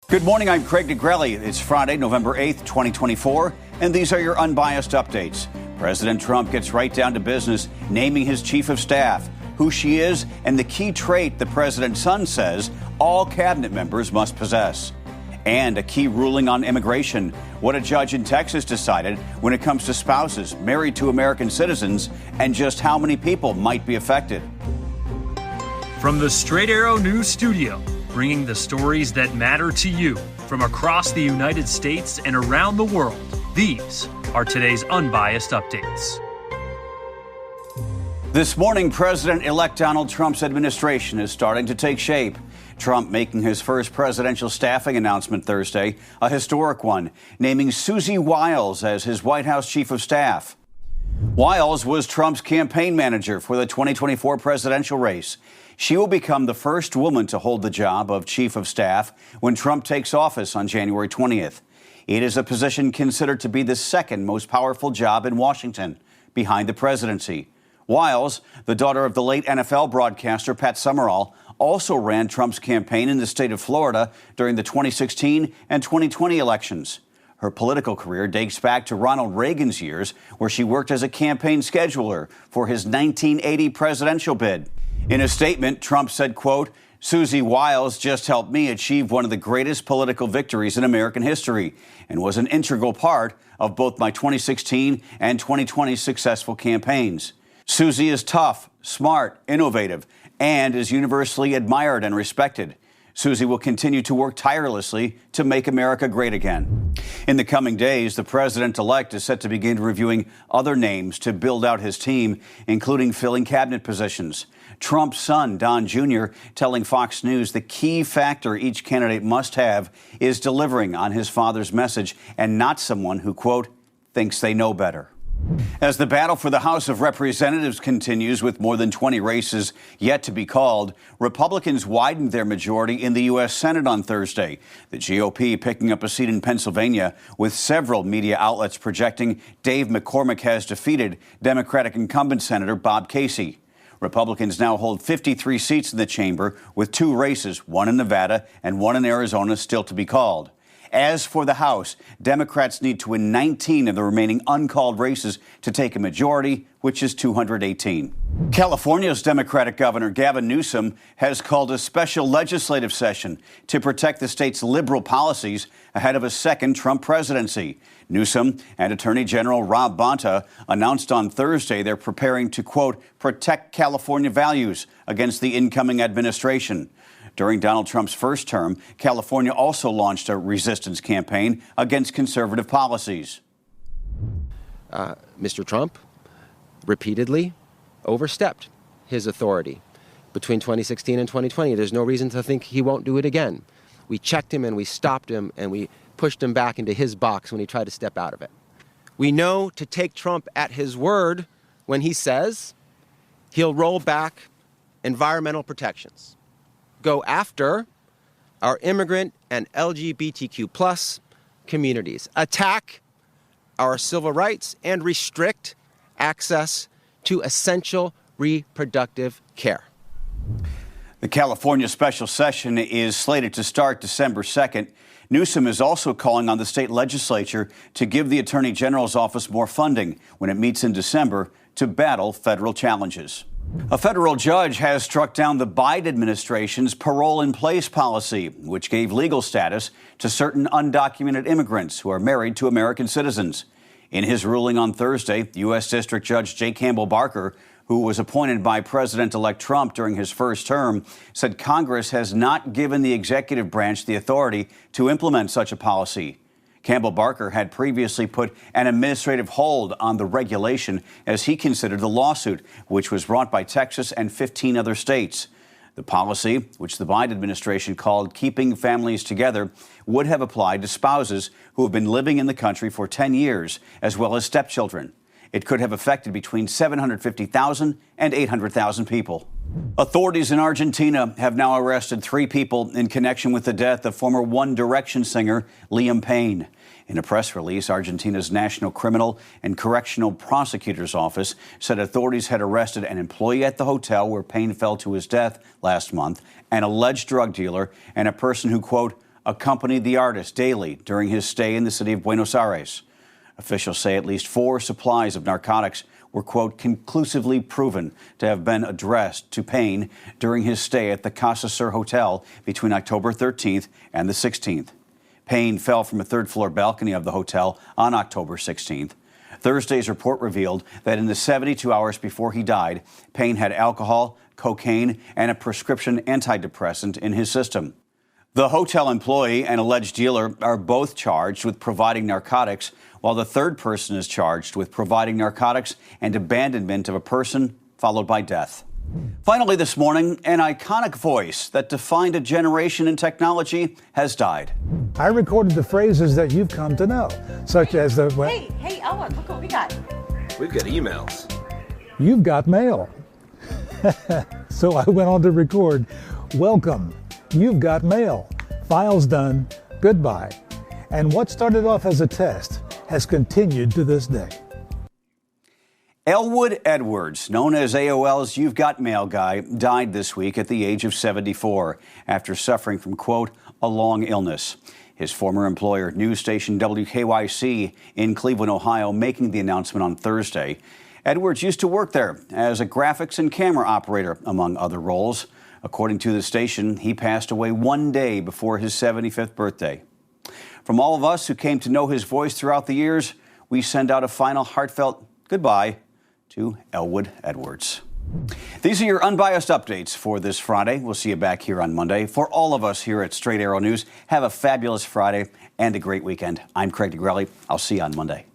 Good morning, I'm Craig Negrelli. It's Friday, November 8th, 2024, and these are your unbiased updates. President Trump gets right down to business, naming his chief of staff, who she is, and the key trait the president's son says all cabinet members must possess. And a key ruling on immigration, what a judge in Texas decided when it comes to spouses married to American citizens and just how many people might be affected. From the Straight Arrow News Studio, bringing the stories that matter to you from across the United States and around the world. These are today's Unbiased Updates. This morning, President-elect Donald Trump's administration is starting to take shape. Trump making his first presidential staffing announcement Thursday, a historic one, naming Susie Wiles as his White House chief of staff. Wiles was Trump's campaign manager for the 2024 presidential race. She will become the first woman to hold the job of chief of staff when Trump takes office on January 20th. It is a position considered to be the second most powerful job in Washington, behind the presidency. Wiles, the daughter of the late NFL broadcaster Pat Summerall, also ran Trump's campaign in the state of Florida during the 2016 and 2020 elections. Her political career dates back to Ronald Reagan's years, where she worked as a campaign scheduler for his 1980 presidential bid. In a statement, Trump said, quote, "Susie Wiles just helped me achieve one of the greatest political victories in American history and was an integral part of both my 2016 and 2020 successful campaigns. Susie is tough, smart, innovative, and is universally admired and respected. Susie will continue to work tirelessly to make America great again." In the coming days, the president-elect is set to begin reviewing other names to build out his team, including filling cabinet positions. Trump's son, Don Jr., telling Fox News the key factor each candidate must have is delivering on his father's message and not someone who, quote, thinks they know better. As the battle for the House of Representatives continues with more than 20 races yet to be called, Republicans widened their majority in the U.S. Senate on Thursday. The GOP picking up a seat in Pennsylvania, with several media outlets projecting Dave McCormick has defeated Democratic incumbent Senator Bob Casey. Republicans now hold 53 seats in the chamber, with 2 races, one in Nevada and one in Arizona, still to be called. As for the House, Democrats need to win 19 of the remaining uncalled races to take a majority, which is 218. California's Democratic Governor Gavin Newsom has called a special legislative session to protect the state's liberal policies ahead of a second Trump presidency. Newsom and Attorney General Rob Bonta announced on Thursday they're preparing to, quote, protect California values against the incoming administration. During Donald Trump's first term, California also launched a resistance campaign against conservative policies. Mr. Trump repeatedly overstepped his authority between 2016 and 2020. There's no reason to think he won't do it again. We checked him and we stopped him and we pushed him back into his box when he tried to step out of it. We know to take Trump at his word when he says he'll roll back environmental protections, go after our immigrant and LGBTQ plus communities, attack our civil rights, and restrict access to essential reproductive care. The California special session is slated to start December 2nd. Newsom is also calling on the state legislature to give the Attorney General's office more funding when it meets in December to battle federal challenges. A federal judge has struck down the Biden administration's parole-in-place policy, which gave legal status to certain undocumented immigrants who are married to American citizens. In his ruling on Thursday, U.S. District Judge J. Campbell Barker, who was appointed by President-elect Trump during his first term, said Congress has not given the executive branch the authority to implement such a policy. Campbell Barker had previously put an administrative hold on the regulation as he considered the lawsuit, which was brought by Texas and 15 other states. The policy, which the Biden administration called Keeping Families Together, would have applied to spouses who have been living in the country for 10 years, as well as stepchildren. It could have affected between 750,000 and 800,000 people. Authorities in Argentina have now arrested 3 people in connection with the death of former One Direction singer Liam Payne. In a press release, Argentina's National Criminal and Correctional Prosecutor's Office said authorities had arrested an employee at the hotel where Payne fell to his death last month, an alleged drug dealer, and a person who, quote, accompanied the artist daily during his stay in the city of Buenos Aires. Officials say at least 4 supplies of narcotics were, quote, conclusively proven to have been addressed to Payne during his stay at the Casa Sur Hotel between October 13th and the 16th. Payne fell from a third-floor balcony of the hotel on October 16th. Thursday's report revealed that in the 72 hours before he died, Payne had alcohol, cocaine, and a prescription antidepressant in his system. The hotel employee and alleged dealer are both charged with providing narcotics, while the third person is charged with providing narcotics and abandonment of a person, followed by death. Finally this morning, an iconic voice that defined a generation in technology has died. I recorded the phrases that you've come to know, such as the... Hey, Ellen, look what we got. We've got emails. You've got mail. So I went on to record, welcome, you've got mail. Files done, goodbye. And what started off as a test has continued to this day. Elwood Edwards, known as AOL's You've Got Mail guy, died this week at the age of 74 after suffering from, quote, a long illness. His former employer, news station WKYC in Cleveland, Ohio, making the announcement on Thursday. Edwards used to work there as a graphics and camera operator, among other roles. According to the station, he passed away one day before his 75th birthday. From all of us who came to know his voice throughout the years, we send out a final heartfelt goodbye to Elwood Edwards. These are your unbiased updates for this Friday. We'll see you back here on Monday. For all of us here at Straight Arrow News, have a fabulous Friday and a great weekend. I'm Craig DeGrelli. I'll see you on Monday.